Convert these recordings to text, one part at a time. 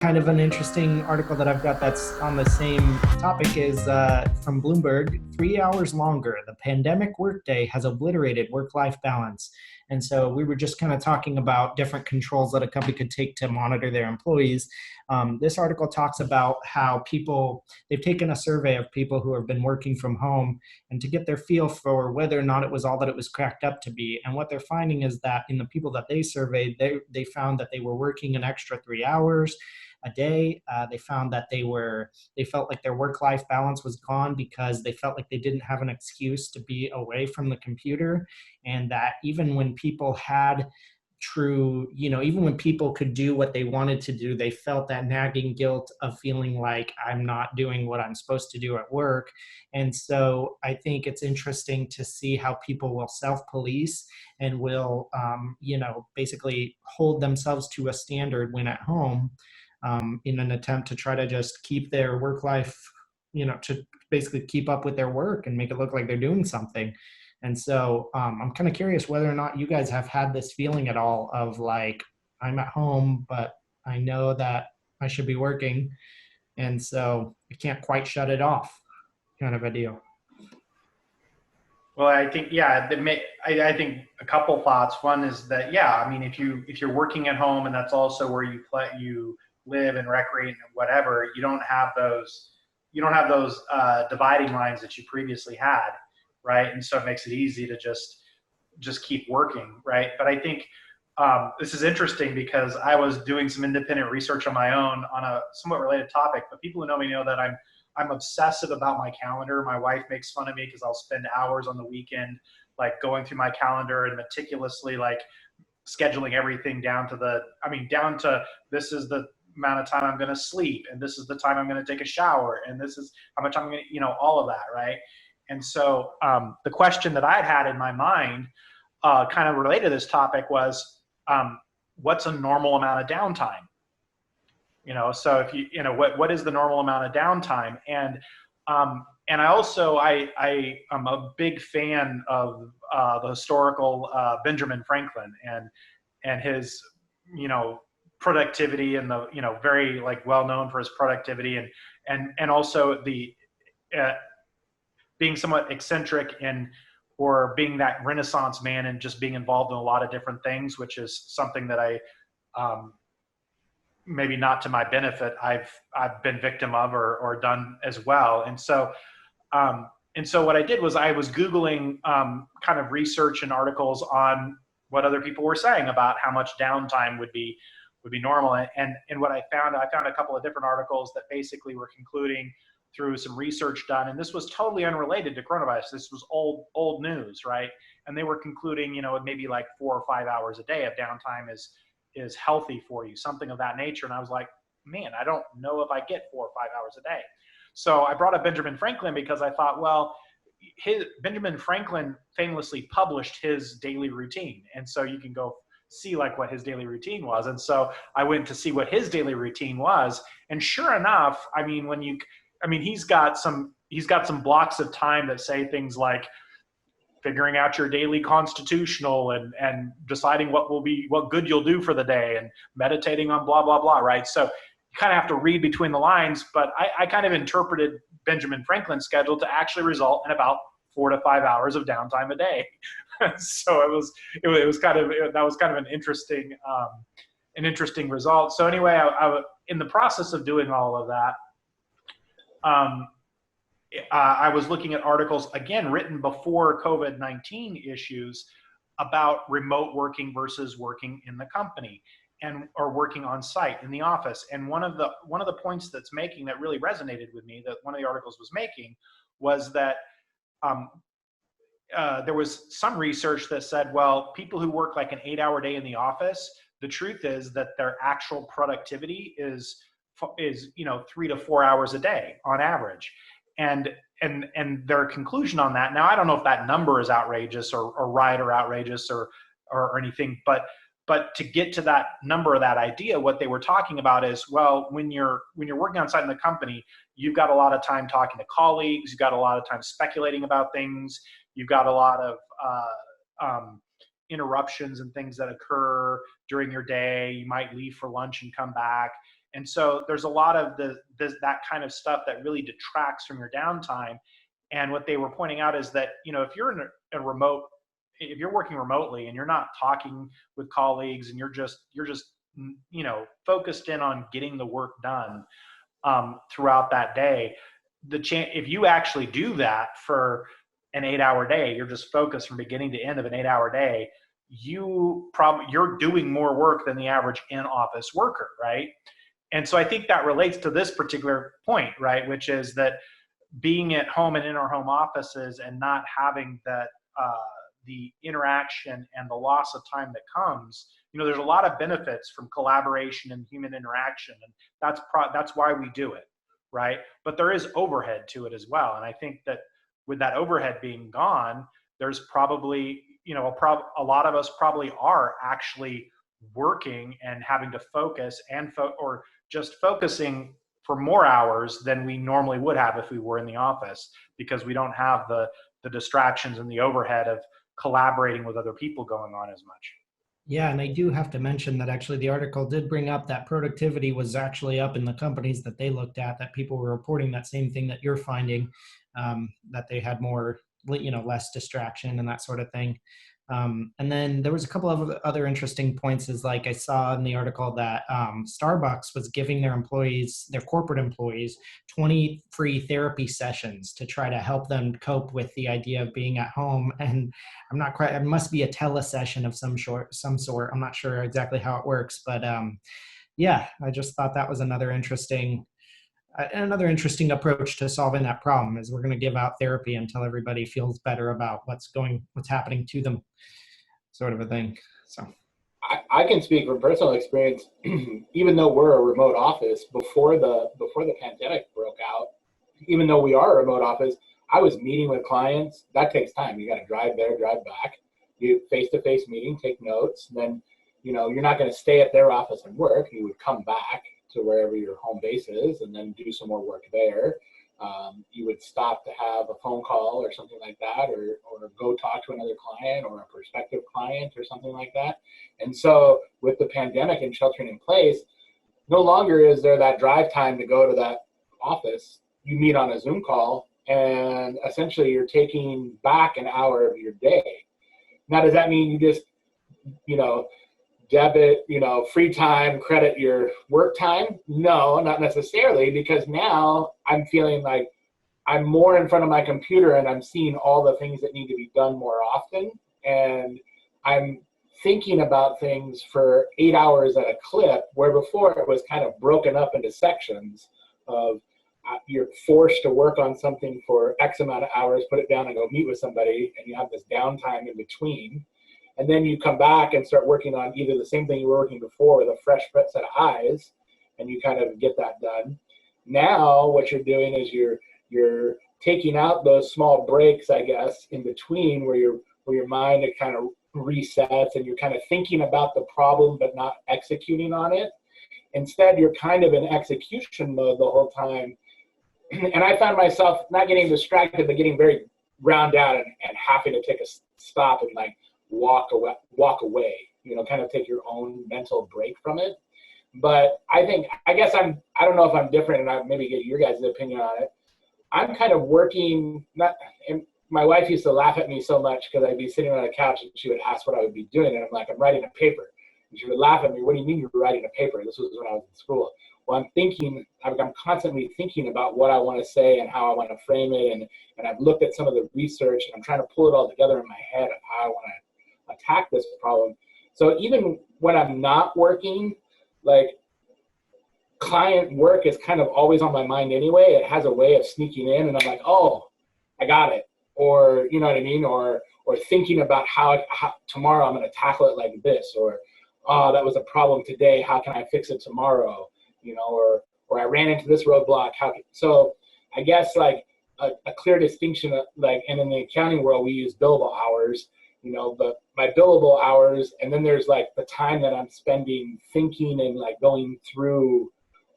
Kind of an interesting article that I've got that's on the same topic is from Bloomberg. 3 hours longer, the pandemic workday has obliterated work-life balance. And so we were just kind of talking about different controls that a company could take to monitor their employees. This article talks about how they've taken a survey of people who have been working from home and to get their feel for whether or not it was all that it was cracked up to be. And what they're finding is that in the people that they surveyed, they found that they were working an extra 3 hours a day. They found that they felt like their work-life balance was gone because they felt like they didn't have an excuse to be away from the computer, and that even when people had even when people could do what they wanted to do, they felt that nagging guilt of feeling like I'm not doing what I'm supposed to do at work. And so I think it's interesting to see how people will self-police and will, basically hold themselves to a standard when at home, in an attempt to try to just keep their work life, to basically keep up with their work and make it look like they're doing something. And so I'm kind of curious whether or not you guys have had this feeling at all of like, I'm at home, but I know that I should be working. And so I can't quite shut it off kind of a deal. Well, I think yeah, I think a couple thoughts. One is that yeah, I mean, if you're working at home and that's also where you live and recreate and whatever, you don't have those dividing lines that you previously had, right? And so it makes it easy to just keep working, right? But I think this is interesting because I was doing some independent research on my own on a somewhat related topic. But people who know me know that I'm obsessive about my calendar. My wife makes fun of me because I'll spend hours on the weekend like going through my calendar and meticulously like scheduling everything down to this is the amount of time I'm going to sleep, and this is the time I'm going to take a shower, and this is how much I'm going to, all of that, right? And so the question that I'd had in my mind, kind of related to this topic, was what's a normal amount of downtime? So if what is the normal amount of downtime? And I also I am a big fan of the historical Benjamin Franklin and his productivity, and the very like well known for his productivity, and also the uh, being somewhat eccentric and or being that Renaissance man and just being involved in a lot of different things, which is something that I um, maybe not to my benefit, I've been victim of or done as well. And so what I did was I was Googling kind of research and articles on what other people were saying about how much downtime would be normal. And what I found a couple of different articles that basically were concluding through some research done, and this was totally unrelated to coronavirus. This was old news, right? And they were concluding, maybe like 4 or 5 hours a day of downtime is healthy for you, something of that nature. And I was like, man, I don't know if I get 4 or 5 hours a day. So I brought up Benjamin Franklin because I thought, well, Benjamin Franklin famously published his daily routine, and so you can go see like what his daily routine was. And so I went to see what his daily routine was, and sure enough, he's got some blocks of time that say things like figuring out your daily constitutional and deciding what good you'll do for the day and meditating on blah blah blah, right? So you kind of have to read between the lines, but I kind of interpreted Benjamin Franklin's schedule to actually result in about 4 to 5 hours of downtime a day. So it was kind of that was kind of an interesting result. So anyway, in the process of doing all of that, um, I was looking at articles again written before COVID-19 issues about remote working versus working in the company and or working on site in the office. And one of the points that's making that really resonated with me, that one of the articles was making, was that um, there was some research that said, well, people who work like an 8-hour day in the office, the truth is that their actual productivity is 3 to 4 hours a day on average. And their conclusion on that, now I don't know if that number is outrageous or right or outrageous or anything, but to get to that number, that idea, what they were talking about is, well, when you're working on site in the company, you've got a lot of time talking to colleagues, you've got a lot of time speculating about things, you've got a lot of interruptions and things that occur during your day. You might leave for lunch and come back. And so there's a lot of that kind of stuff that really detracts from your downtime. And what they were pointing out is that, if you're in if you're working remotely and you're not talking with colleagues and you're just focused in on getting the work done throughout that day, if you actually do that for an 8-hour day, you're just focused from beginning to end of an 8-hour day, you're doing more work than the average in-office worker, right? And so I think that relates to this particular point, right? Which is that being at home and in our home offices and not having that the interaction and the loss of time that comes, there's a lot of benefits from collaboration and human interaction, and that's why we do it, right? But there is overhead to it as well, and I think that with that overhead being gone, there's probably a lot of us probably are actually working and having to focus or just focusing for more hours than we normally would have if we were in the office, because we don't have the distractions and the overhead of collaborating with other people going on as much. Yeah, and I do have to mention that actually the article did bring up that productivity was actually up in the companies that they looked at, that people were reporting that same thing that you're finding, that they had more, less distraction and that sort of thing. And then there was a couple of other interesting points, is like I saw in the article that Starbucks was giving their corporate employees 20 free therapy sessions to try to help them cope with the idea of being at home. And I'm not quite, it must be a telesession of some sort. I'm not sure exactly how it works, but yeah, I just thought that was another interesting approach to solving that problem, is we're going to give out therapy until everybody feels better about what's happening to them, sort of a thing. So I can speak from personal experience. Even though we're a remote office, before the pandemic broke out, even though we are a remote office, I was meeting with clients. That takes time. You got to drive there, drive back. You face-to-face meeting, take notes. Then, you're not going to stay at their office and work. You would come back to wherever your home base is and then do some more work there. You would stop to have a phone call or something like that, or go talk to another client or a prospective client or something like that. And so with the pandemic and sheltering in place, no longer is there that drive time to go to that office. You meet on a Zoom call, and essentially you're taking back an hour of your day. Now, does that mean you just, debit, free time, credit your work time? No, not necessarily, because now I'm feeling like I'm more in front of my computer and I'm seeing all the things that need to be done more often. And I'm thinking about things for 8 hours at a clip, where before it was kind of broken up into sections of you're forced to work on something for X amount of hours, put it down and go meet with somebody, and you have this downtime in between. And then you come back and start working on either the same thing you were working before with a fresh set of eyes, and you kind of get that done. Now what you're doing is you're taking out those small breaks, I guess, in between, where your mind it kind of resets and you're kind of thinking about the problem but not executing on it. Instead, you're kind of in execution mode the whole time. And I found myself not getting distracted, but getting very ground out and having to take a stop and like walk away, kind of take your own mental break from it. But I don't know if I'm different, and I maybe get your guys' opinion on it. I'm kind of working, and my wife used to laugh at me so much because I'd be sitting on a couch and she would ask what I would be doing. And I'm like, I'm writing a paper. And she would laugh at me. What do you mean you're writing a paper? This was when I was in school. Well, I'm constantly thinking about what I want to say and how I want to frame it. And I've looked at some of the research and I'm trying to pull it all together in my head of how I want to attack this problem. So even when I'm not working, like client work is kind of always on my mind anyway. It has a way of sneaking in and I'm like, oh, I got it. Or, you know what I mean? Or thinking about how tomorrow I'm going to tackle it like this, or, oh, that was a problem today. How can I fix it tomorrow? Or I ran into this roadblock. So I guess like a clear distinction, like, and in the accounting world, we use billable hours, but my billable hours, and then there's like the time that I'm spending thinking and like going through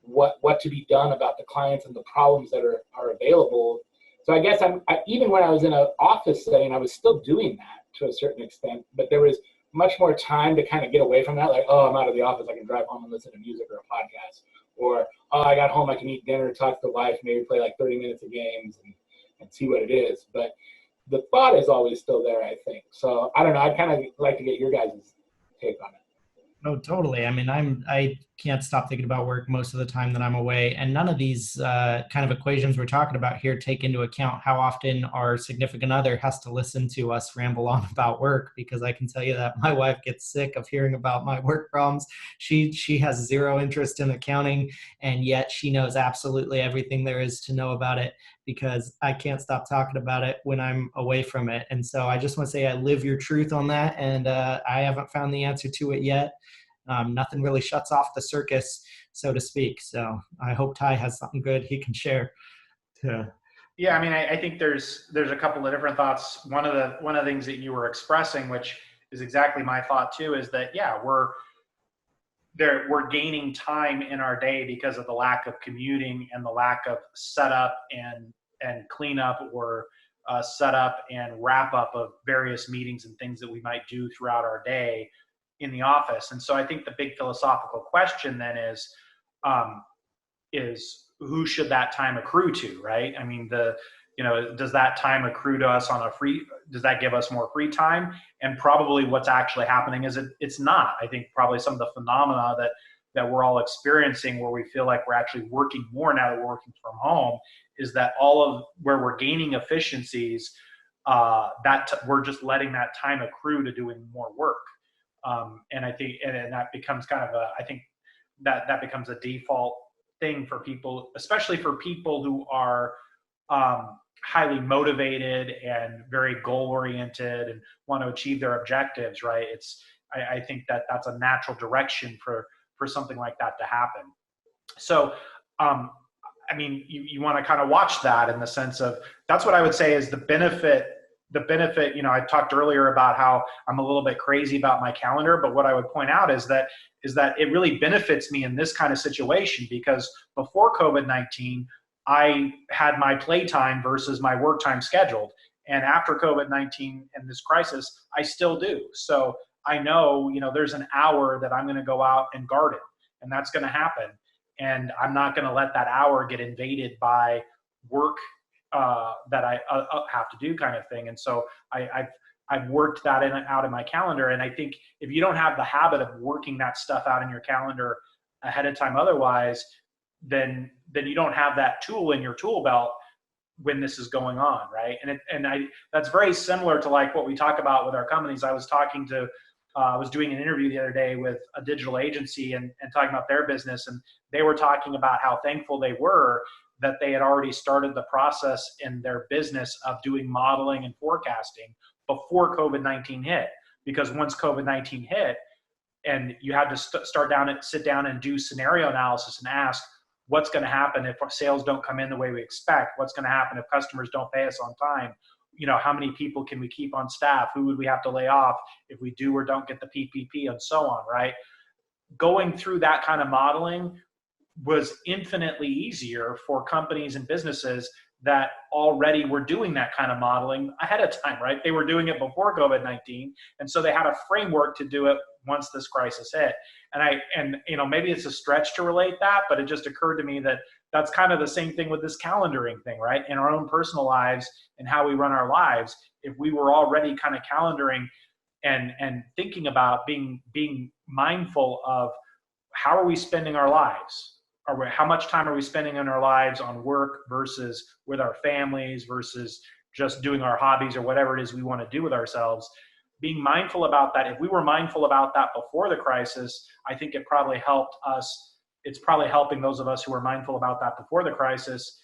what to be done about the clients and the problems that are available. So I guess even when I was in an office setting, I was still doing that to a certain extent, but there was much more time to kind of get away from that. Like, oh, I'm out of the office. I can drive home and listen to music or a podcast. or, oh, I got home, I can eat dinner, talk to the wife, maybe play like 30 minutes of games and see what it is. But the thought is always still there, I think. So I don't know. I'd kind of like to get your guys' take on it. No, totally. I mean, I can't stop thinking about work most of the time that I'm away, and none of these kind of equations we're talking about here take into account how often our significant other has to listen to us ramble on about work. Because I can tell you that my wife gets sick of hearing about my work problems. She has zero interest in accounting, and yet she knows absolutely everything there is to know about it, because I can't stop talking about it when I'm away from it. And so I just want to say I live your truth on that, and I haven't found the answer to it yet. Nothing really shuts off the circus, so to speak. So I hope Ty has something good he can share. Yeah, I mean, I think there's a couple of different thoughts. One of the things that you were expressing, which is exactly my thought too, is that we're gaining time in our day because of the lack of commuting and the lack of setup and cleanup, or setup and wrap up of various meetings and things that we might do throughout our day in the office. And so I think the big philosophical question then is who should that time accrue to, right? I mean, does that time accrue to us does that give us more free time? And probably what's actually happening is it's not. I think probably some of the phenomena that we're all experiencing, where we feel like we're actually working more now that we're working from home, is that all of where we're gaining efficiencies, we're just letting that time accrue to doing more work. And I think, and that becomes kind of I think that becomes a default thing for people, especially for people who are highly motivated and very goal oriented and want to achieve their objectives, right? I think that's a natural direction for something like that to happen. So, I mean, you want to kind of watch that in the sense of, that's what I would say is the benefit, I talked earlier about how I'm a little bit crazy about my calendar, but what I would point out is that it really benefits me in this kind of situation, because before COVID-19, I had my playtime versus my work time scheduled. And after COVID-19 and this crisis, I still do. So I know, there's an hour that I'm going to go out and garden, and that's going to happen. And I'm not going to let that hour get invaded by work that I have to do, kind of thing. And so I've worked that out in my calendar. And I think if you don't have the habit of working that stuff out in your calendar ahead of time, otherwise, then you don't have that tool in your tool belt when this is going on, right? And that's very similar to like what we talk about with our companies. I was doing an interview the other day with a digital agency and talking about their business, and they were talking about how thankful they were that they had already started the process in their business of doing modeling and forecasting before COVID-19 hit. Because once COVID-19 hit, and you had to sit down and do scenario analysis and ask, what's going to happen if our sales don't come in the way we expect? What's going to happen if customers don't pay us on time? How many people can we keep on staff? Who would we have to lay off if we do or don't get the PPP, and so on, right? Going through that kind of modeling was infinitely easier for companies and businesses that already were doing that kind of modeling ahead of time, right? They were doing it before COVID-19. And so they had a framework to do it once this crisis hit. And maybe it's a stretch to relate that, but it just occurred to me that that's kind of the same thing with this calendaring thing, right? In our own personal lives and how we run our lives, if we were already kind of calendaring and thinking about being mindful of how are we spending our lives? How much time are we spending in our lives on work versus with our families versus just doing our hobbies or whatever it is we want to do with ourselves? Being mindful about that. If we were mindful about that before the crisis, I think it probably helped us. It's probably helping those of us who were mindful about that before the crisis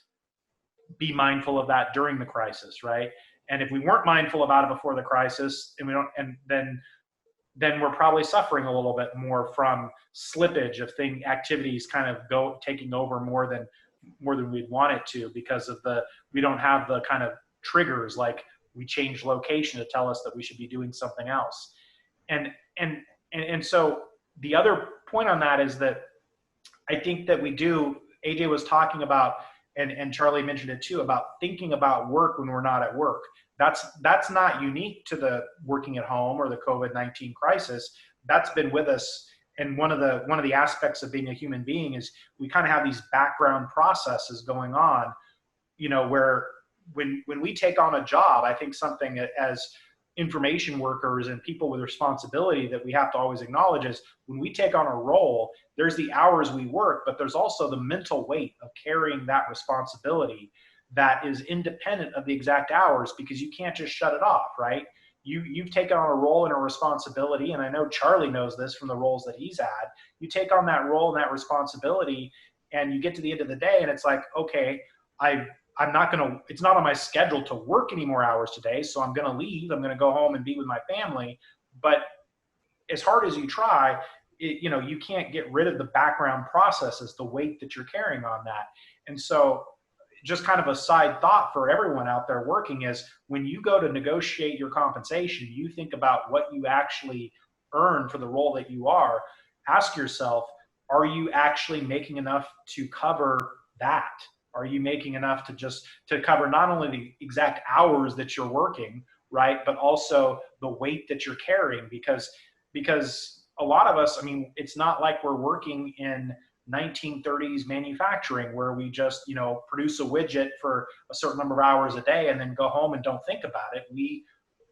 be mindful of that during the crisis, right? And if we weren't mindful about it before the crisis, then we're probably suffering a little bit more from slippage of activities kind of taking over more than we'd want it to, because we don't have the kind of triggers like we change location to tell us that we should be doing something else. And so the other point on that is that I think that AJ was talking about, and Charlie mentioned it too, about thinking about work when we're not at work. That's not unique to the working at home or the COVID-19 crisis. That's been with us and one of the aspects of being a human being is we kind of have these background processes going on, where when we take on a job, I think something as information workers and people with responsibility that we have to always acknowledge is when we take on a role, there's the hours we work, but there's also the mental weight of carrying that responsibility that is independent of the exact hours, because you can't just shut it off, right? You've taken on a role and a responsibility, and I know Charlie knows this from the roles that he's had. You take on that role and that responsibility, and you get to the end of the day, and it's like, okay, it's not on my schedule to work any more hours today, so I'm going to leave. I'm going to go home and be with my family. But as hard as you try, you can't get rid of the background processes, the weight that you're carrying on that. And so just kind of a side thought for everyone out there working is when you go to negotiate your compensation, you think about what you actually earn for the role that you are. Ask yourself, are you actually making enough to cover that? Are you making enough to cover not only the exact hours that you're working, right, but also the weight that you're carrying? Because a lot of us, I mean, it's not like we're working in 1930s manufacturing where we just, produce a widget for a certain number of hours a day and then go home and don't think about it.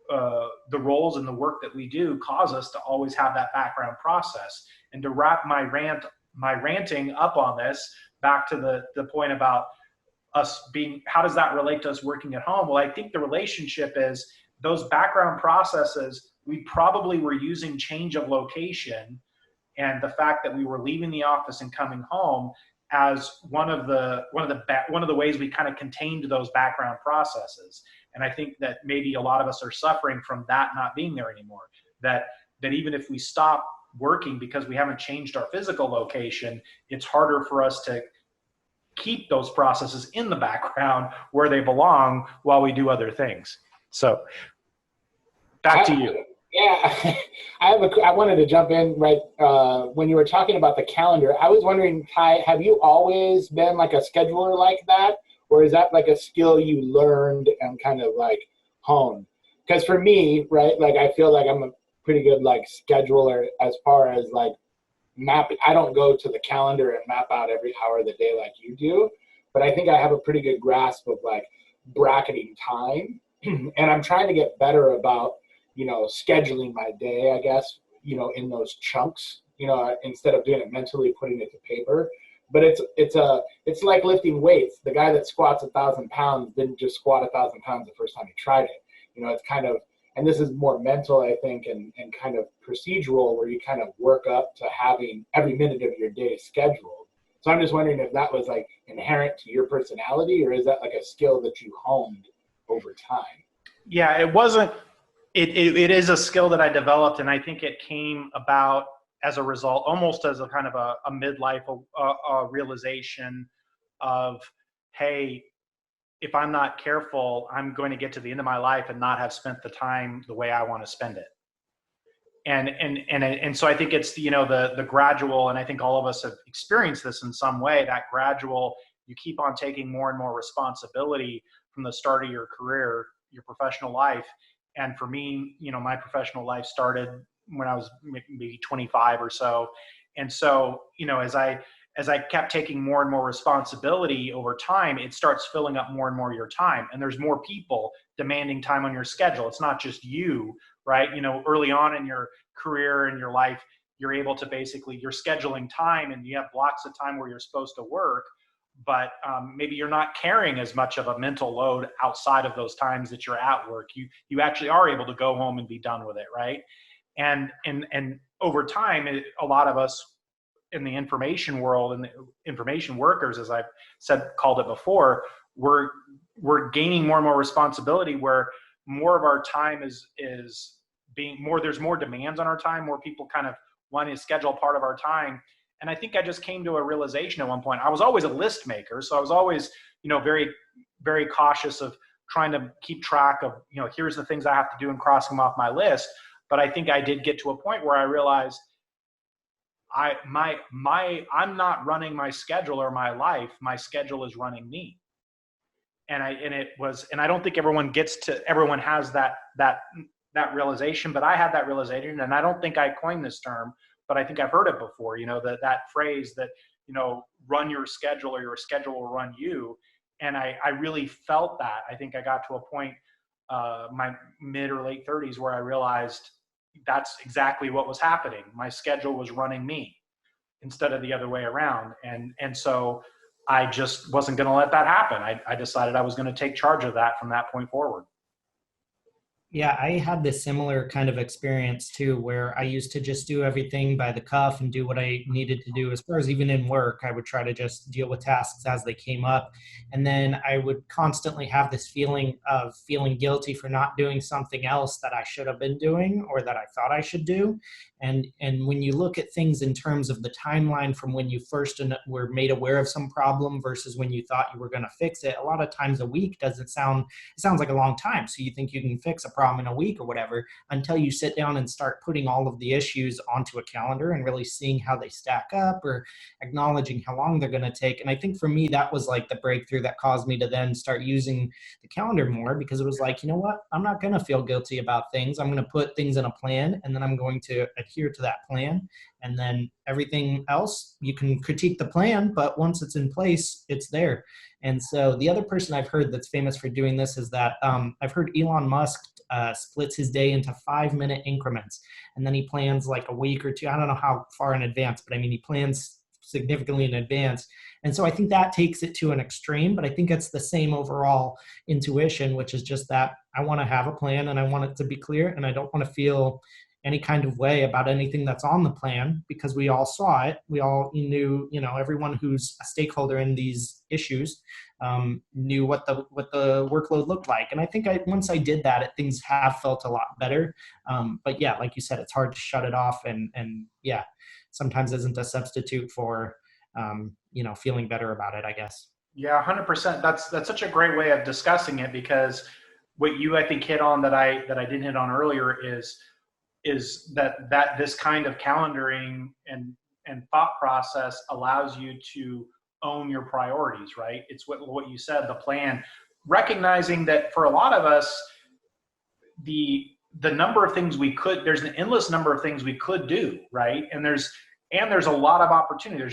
The roles and the work that we do cause us to always have that background process. And to wrap my ranting up on this, back to the point about us being, how does that relate to us working at home? Well, I think the relationship is those background processes, we probably were using change of location and the fact that we were leaving the office and coming home as one of the ways we kind of contained those background processes. And I think that maybe a lot of us are suffering from that not being there anymore. That even if we stop working because we haven't changed our physical location, it's harder for us to keep those processes in the background where they belong while we do other things. So back to you. Yeah, I wanted to jump in right when you were talking about the calendar. I was wondering, Ty, have you always been like a scheduler like that? Or is that like a skill you learned and kind of like honed? Because for me, right, like I feel like I'm a pretty good like scheduler as far as like mapping. I don't go to the calendar and map out every hour of the day like you do, but I think I have a pretty good grasp of like bracketing time. And I'm trying to get better about, scheduling my day, I guess, in those chunks, instead of doing it mentally, putting it to paper. But it's like lifting weights. The guy that squats 1,000 pounds didn't just squat 1,000 pounds the first time he tried it. It's kind of, and this is more mental, I think, and kind of procedural, where you kind of work up to having every minute of your day scheduled. So I'm just wondering if that was like inherent to your personality, or is that like a skill that you honed over time? Yeah, it wasn't. It is a skill that I developed, and I think it came about as a result, almost as a kind of a midlife realization of, hey, if I'm not careful, I'm going to get to the end of my life and not have spent the time the way I want to spend it. And so I think it's, the gradual, and I think all of us have experienced this in some way, that gradual, you keep on taking more and more responsibility from the start of your career, your professional life. And for me, my professional life started when I was maybe 25 or so. And so, as I kept taking more and more responsibility over time, it starts filling up more and more your time. And there's more people demanding time on your schedule. It's not just you, right? Early on in your career and your life, you're able to you're scheduling time and you have blocks of time where you're supposed to work, but maybe you're not carrying as much of a mental load outside of those times that you're at work. You actually are able to go home and be done with it, right? And over time, a lot of us in the information world and the information workers, as I've called it before, we're gaining more and more responsibility, where more of our time is being more, there's more demands on our time, more people kind of want to schedule part of our time. And I think I just came to a realization at one point. I was always a list maker, so I was always, very, very cautious of trying to keep track of, here's the things I have to do and crossing them off my list. But I think I did get to a point where I realized I'm not running my schedule or my life. My schedule is running me. And I don't think everyone has that realization, but I had that realization, and I don't think I coined this term, but I think I've heard it before, that phrase that, run your schedule or your schedule will run you. And I really felt that. I think I got to a point, my mid or late 30s, where I realized that's exactly what was happening. My schedule was running me instead of the other way around. And so I just wasn't going to let that happen. I decided I was going to take charge of that from that point forward. Yeah, I had this similar kind of experience too, where I used to just do everything by the cuff and do what I needed to do. As far as even in work, I would try to just deal with tasks as they came up. And then I would constantly have this feeling of feeling guilty for not doing something else that I should have been doing or that I thought I should do. And when you look at things in terms of the timeline from when you first were made aware of some problem versus when you thought you were going to fix it, a lot of times a week doesn't sound, it sounds like a long time. So you think you can fix a problem in a week or whatever, until you sit down and start putting all of the issues onto a calendar and really seeing how they stack up or acknowledging how long they're going to take. And I think for me, that was like the breakthrough that caused me to then start using the calendar more, because it was like, you know what, I'm not going to feel guilty about things. I'm going to put things in a plan, and then I'm going to adhere to that plan. And then everything else, you can critique the plan, but once it's in place, it's there. And so the other person I've heard that's famous for doing this is that I've heard Elon Musk splits his day into 5-minute increments. And then he plans like a week or two. I don't know how far in advance, but I mean, he plans significantly in advance. And so I think that takes it to an extreme, but I think it's the same overall intuition, which is just that I want to have a plan and I want it to be clear, and I don't want to feel any kind of way about anything that's on the plan, because we all saw it. We all knew, everyone who's a stakeholder in these issues knew what the workload looked like. And I think once I did that, things have felt a lot better. But yeah, like you said, it's hard to shut it off, and yeah, sometimes isn't a substitute for feeling better about it, I guess. Yeah, 100%. That's such a great way of discussing it, because what you, I think, hit on that I didn't hit on earlier is that this kind of calendaring and thought process allows you to own your priorities, right? It's what you said, the plan, recognizing that for a lot of us, the number of things there's an endless number of things we could do, right? And there's a lot of opportunity.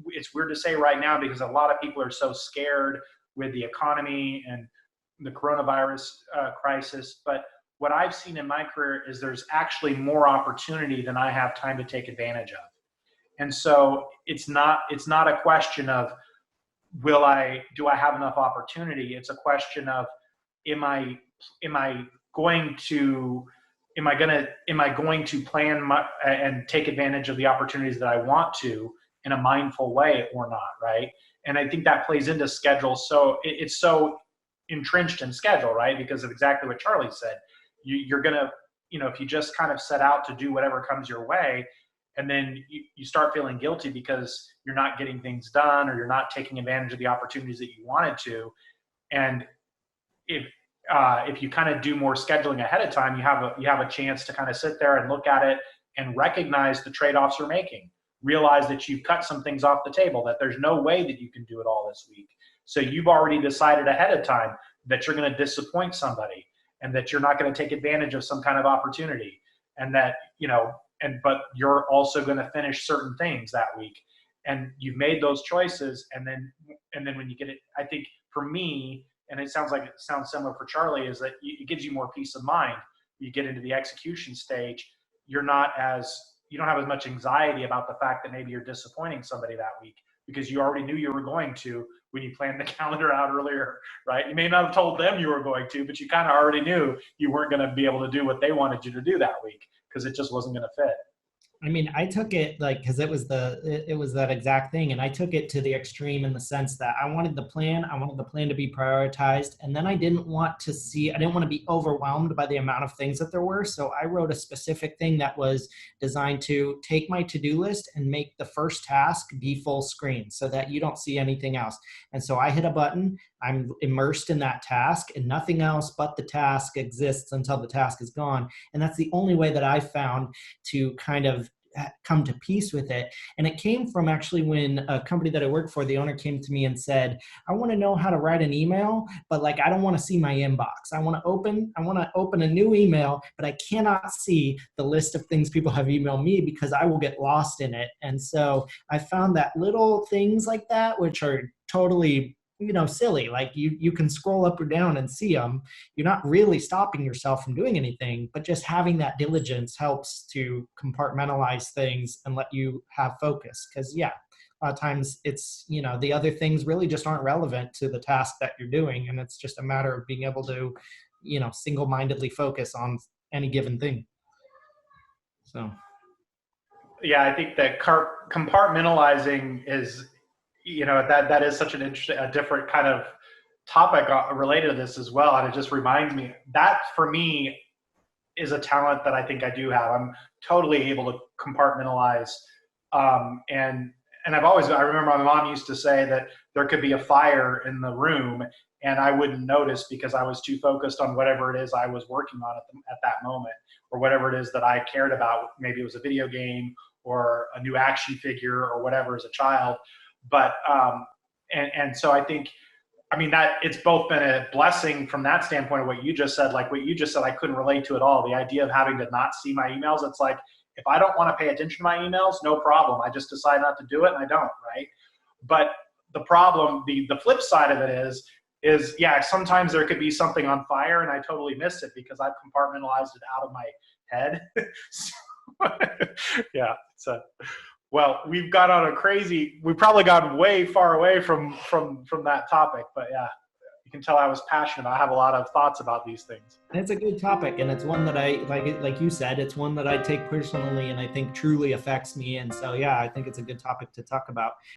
It's weird to say right now, because a lot of people are so scared with the economy and the coronavirus crisis. But what I've seen in my career is there's actually more opportunity than I have time to take advantage of. And so it's not a question of do I have enough opportunity? It's a question of am I going to plan and take advantage of the opportunities that I want to in a mindful way or not, right? And I think that plays into schedule. So it's so entrenched in schedule, right? Because of exactly what Charlie said. You're going to, if you just kind of set out to do whatever comes your way, and then you start feeling guilty because you're not getting things done, or you're not taking advantage of the opportunities that you wanted to. And if you kind of do more scheduling ahead of time, you have a chance to kind of sit there and look at it and recognize the trade-offs you're making. Realize that you've cut some things off the table, that there's no way that you can do it all this week. So you've already decided ahead of time that you're going to disappoint somebody, and that you're not going to take advantage of some kind of opportunity, and that, but you're also going to finish certain things that week. And you've made those choices. And then when you get it, I think for me, and it sounds similar for Charlie, is that it gives you more peace of mind. You get into the execution stage, you don't have as much anxiety about the fact that maybe you're disappointing somebody that week, because you already knew you were going to when you planned the calendar out earlier, right? You may not have told them you were going to, but you kind of already knew you weren't going to be able to do what they wanted you to do that week, because it just wasn't going to fit. I mean, I took it because it was that exact thing. And I took it to the extreme in the sense that I wanted the plan to be prioritized. And then I didn't want to be overwhelmed by the amount of things that there were. So I wrote a specific thing that was designed to take my to-do list and make the first task be full screen so that you don't see anything else. And so I hit a button, I'm immersed in that task, and nothing else but the task exists until the task is gone. And that's the only way that I found to kind of come to peace with it. And it came from actually when a company that I worked for, the owner came to me and said, I want to know how to write an email, but like, I don't want to see my inbox. I want to open a new email, but I cannot see the list of things people have emailed me because I will get lost in it. And so I found that little things like that, which are totally, silly. Like you can scroll up or down and see them. You're not really stopping yourself from doing anything, but just having that diligence helps to compartmentalize things and let you have focus. Because a lot of times it's, the other things really just aren't relevant to the task that you're doing. And it's just a matter of being able to, single-mindedly focus on any given thing. So. Yeah, I think that compartmentalizing is, that is such an interesting, a different kind of topic related to this as well. And it just reminds me that for me is a talent that I think I do have. I'm totally able to compartmentalize. And I remember my mom used to say that there could be a fire in the room and I wouldn't notice because I was too focused on whatever it is I was working on at that moment, or whatever it is that I cared about. Maybe it was a video game or a new action figure or whatever as a child. But, and so I think, that it's both been a blessing from that standpoint of what you just said. Like what you just said, I couldn't relate to at all. The idea of having to not see my emails. It's like, if I don't want to pay attention to my emails, no problem. I just decide not to do it and I don't, right? But the problem, the flip side of it is sometimes there could be something on fire and I totally miss it because I've compartmentalized it out of my head. So, well, we've probably gone way far away from that topic, but yeah, you can tell I was passionate. I have a lot of thoughts about these things. It's a good topic, and it's one that I like you said, it's one that I take personally and I think truly affects me. And so, I think it's a good topic to talk about.